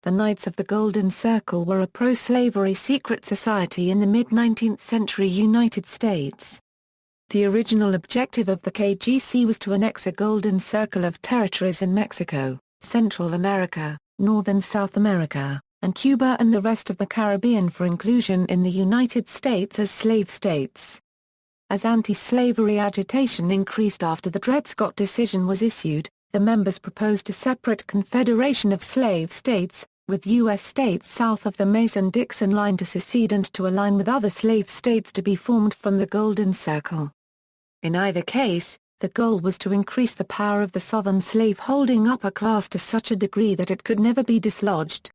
The Knights of the Golden Circle were a pro-slavery secret society in the mid-19th-century United States. The original objective of the KGC was to annex a Golden Circle of territories in Mexico, Central America, Northern South America, and Cuba and the rest of the Caribbean for inclusion in the United States as slave states. As anti-slavery agitation increased after the Dred Scott Decision was issued, the members proposed a separate confederation of slave states, with U.S. states south of the Mason-Dixon line to secede and to align with other slave states to be formed from the Golden Circle. In either case, the goal was to increase the power of the Southern slave-holding upper class to such a degree that it could never be dislodged.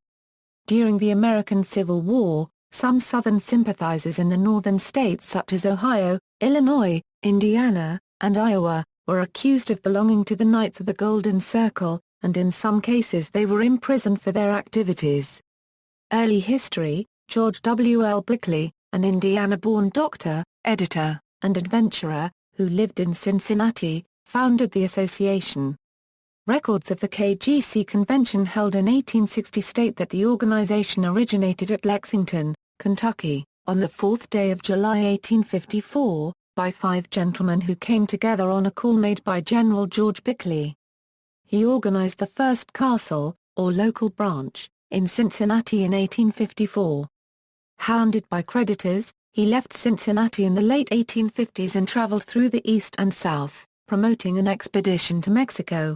During the American Civil War, some Southern sympathizers in the northern states such as Ohio, Illinois, Indiana, and Iowa, were accused of belonging to the Knights of the Golden Circle, and in some cases they were imprisoned for their activities. Early history: George W. L. Bickley, an Indiana-born doctor, editor, and adventurer, who lived in Cincinnati, founded the association. Records of the KGC convention held in 1860 state that the organization originated at Lexington, Kentucky, on the 4th day of July 1854, by 5 gentlemen who came together on a call made by General George Bickley. He organized the first castle, or local branch, in Cincinnati in 1854. Hounded by creditors, he left Cincinnati in the late 1850s and traveled through the East and South, promoting an expedition to Mexico.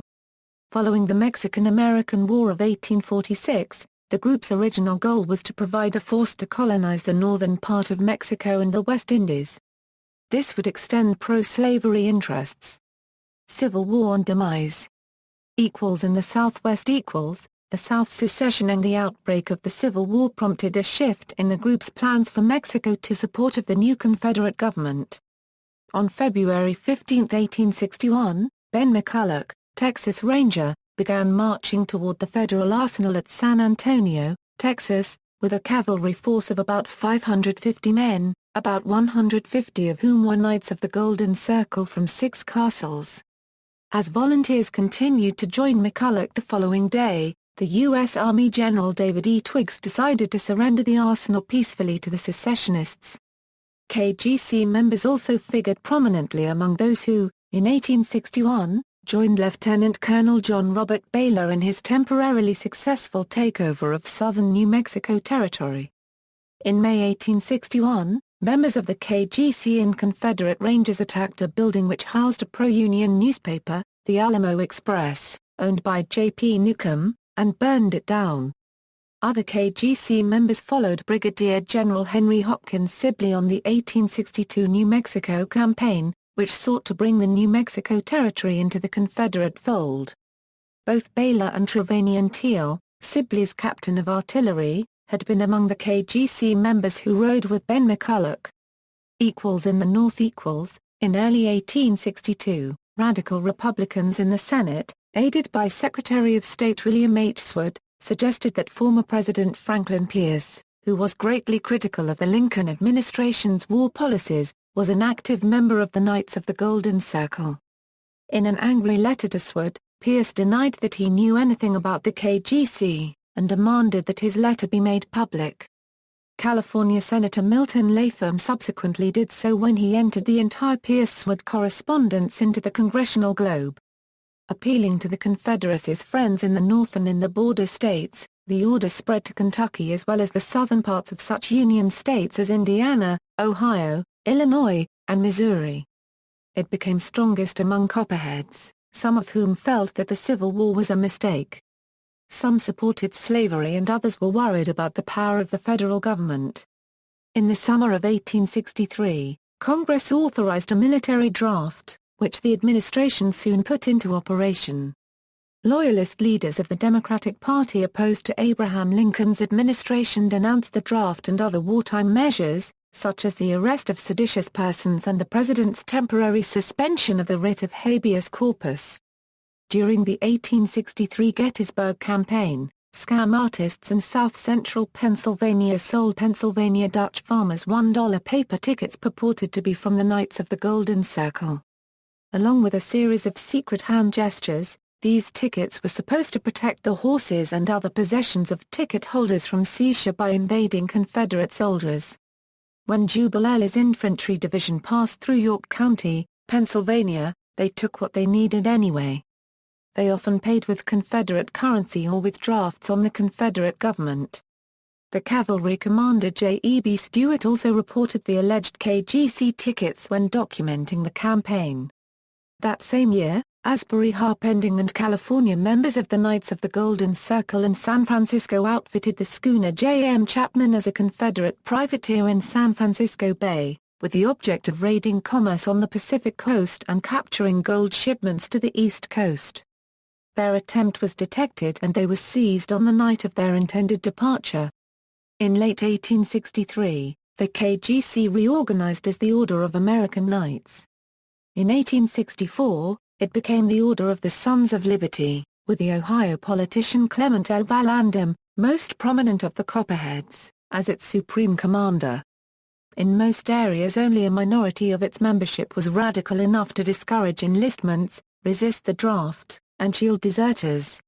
Following the Mexican-American War of 1846, the group's original goal was to provide a force to colonize the northern part of Mexico and the West Indies. This would extend pro-slavery interests. Civil War and demise. In the Southwest. The South Secession and the outbreak of the Civil War prompted a shift in the group's plans for Mexico to support of the new Confederate government. On February 15, 1861, Ben McCulloch, Texas Ranger, began marching toward the federal arsenal at San Antonio, Texas, with a cavalry force of about 550 men, about 150 of whom were Knights of the Golden Circle from 6 castles. As volunteers continued to join McCulloch the following day, the U.S. Army General David E. Twiggs decided to surrender the arsenal peacefully to the secessionists. KGC members also figured prominently among those who, in 1861, joined Lieutenant Colonel John Robert Baylor in his temporarily successful takeover of southern New Mexico Territory. In May 1861, members of the KGC and Confederate Rangers attacked a building which housed a pro-Union newspaper, the Alamo Express, owned by J.P. Newcomb, and burned it down. Other KGC members followed Brigadier General Henry Hopkins Sibley on the 1862 New Mexico Campaign, which sought to bring the New Mexico Territory into the Confederate fold. Both Baylor and Trevanion Teal, Sibley's captain of artillery, had been among the KGC members who rode with Ben McCulloch. In the North. In early 1862, radical Republicans in the Senate, aided by Secretary of State William H. Seward, suggested that former President Franklin Pierce, who was greatly critical of the Lincoln administration's war policies, was an active member of the Knights of the Golden Circle. In an angry letter to Seward, Pierce denied that he knew anything about the KGC, and demanded that his letter be made public. California Senator Milton Latham subsequently did so when he entered the entire Pierce-Seward correspondence into the Congressional Globe. Appealing to the Confederacy's friends in the North and in the border states, the order spread to Kentucky as well as the southern parts of such Union states as Indiana, Ohio, Illinois, and Missouri. It became strongest among Copperheads, some of whom felt that the Civil War was a mistake. Some supported slavery and others were worried about the power of the federal government. In the summer of 1863, Congress authorized a military draft, which the administration soon put into operation. Loyalist leaders of the Democratic Party opposed to Abraham Lincoln's administration denounced the draft and other wartime measures, such as the arrest of seditious persons and the president's temporary suspension of the writ of habeas corpus. During the 1863 Gettysburg Campaign, scam artists in south-central Pennsylvania sold Pennsylvania Dutch farmers $1 paper tickets purported to be from the Knights of the Golden Circle. Along with a series of secret hand gestures, These tickets were supposed to protect the horses and other possessions of ticket holders from seizure by invading Confederate soldiers. When Jubal Early's infantry division passed through York County, Pennsylvania, they took what they needed anyway. They often paid with Confederate currency or with drafts on the Confederate government. The cavalry commander J.E.B. Stuart also reported the alleged KGC tickets when documenting the campaign. That same year, Asbury Harpending and California members of the Knights of the Golden Circle in San Francisco outfitted the schooner J.M. Chapman as a Confederate privateer in San Francisco Bay, with the object of raiding commerce on the Pacific coast and capturing gold shipments to the East Coast. Their attempt was detected and they were seized on the night of their intended departure. In late 1863, the KGC reorganized as the Order of American Knights. In 1864, it became the Order of the Sons of Liberty, with the Ohio politician Clement L. Vallandigham, most prominent of the Copperheads, as its supreme commander. In most areas only a minority of its membership was radical enough to discourage enlistments, resist the draft, and shield deserters.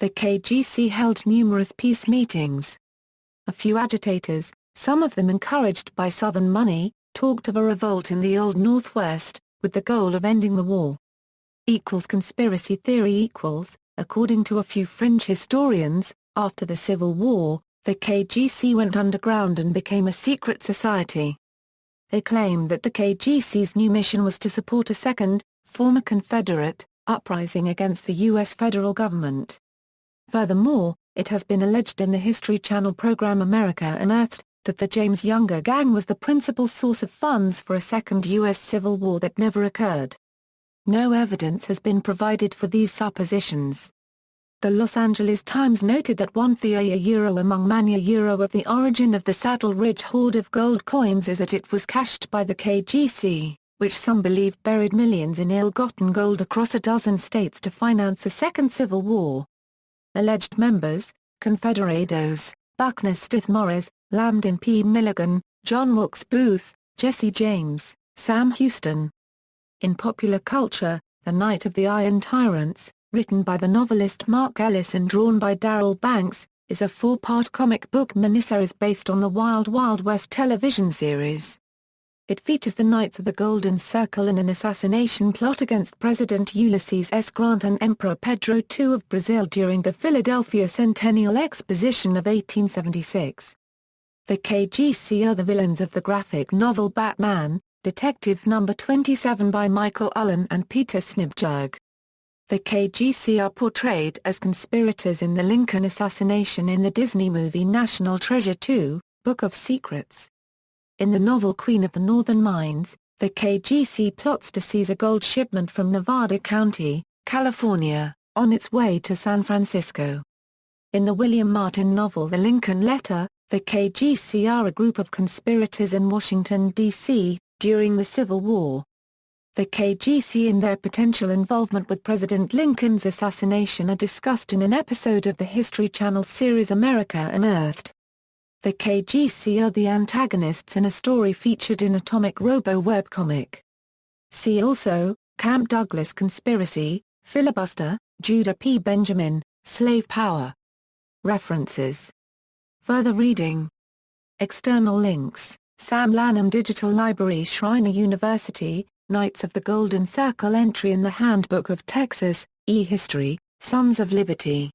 The KGC held numerous peace meetings. A few agitators, some of them encouraged by Southern money, talked of a revolt in the Old Northwest, with the goal of ending the war. Conspiracy theory according to a few fringe historians, after the Civil War, the KGC went underground and became a secret society. They claim that the KGC's new mission was to support a second, former Confederate, uprising against the U.S. federal government. Furthermore, it has been alleged in the History Channel program America Unearthed, that the James Younger Gang was the principal source of funds for a second U.S. Civil War that never occurred. No evidence has been provided for these suppositions. The Los Angeles Times noted that one theory among many of the origin of the Saddle Ridge hoard of gold coins is that it was cached by the KGC, which some believe buried millions in ill-gotten gold across a dozen states to finance a second Civil War. Alleged members: Confederados, Buckner Stith Morris, Lambdin P. Milligan, John Wilkes Booth, Jesse James, Sam Houston. In popular culture, The Night of the Iron Tyrants, written by the novelist Mark Ellis and drawn by Darrell Banks, is a 4-part comic book miniseries based on the Wild Wild West television series. It features the Knights of the Golden Circle in an assassination plot against President Ulysses S. Grant and Emperor Pedro II of Brazil during the Philadelphia Centennial Exposition of 1876. The KGC are the villains of the graphic novel Batman, Detective No. 27 by Michael Ullen and Peter Snibjerg. The KGC are portrayed as conspirators in the Lincoln assassination in the Disney movie National Treasure 2, Book of Secrets. In the novel Queen of the Northern Mines, the KGC plots to seize a gold shipment from Nevada County, California, on its way to San Francisco. In the William Martin novel The Lincoln Letter, the KGC are a group of conspirators in Washington, D.C., during the Civil War. The KGC and their potential involvement with President Lincoln's assassination are discussed in an episode of the History Channel series America Unearthed. The KGC are the antagonists in a story featured in Atomic Robo webcomic. See also, Camp Douglas Conspiracy, Filibuster, Judah P. Benjamin, Slave Power. References. Further reading. External links: Sam Lanham Digital Library, Schreiner University, Knights of the Golden Circle entry in the Handbook of Texas, E-History, Sons of Liberty.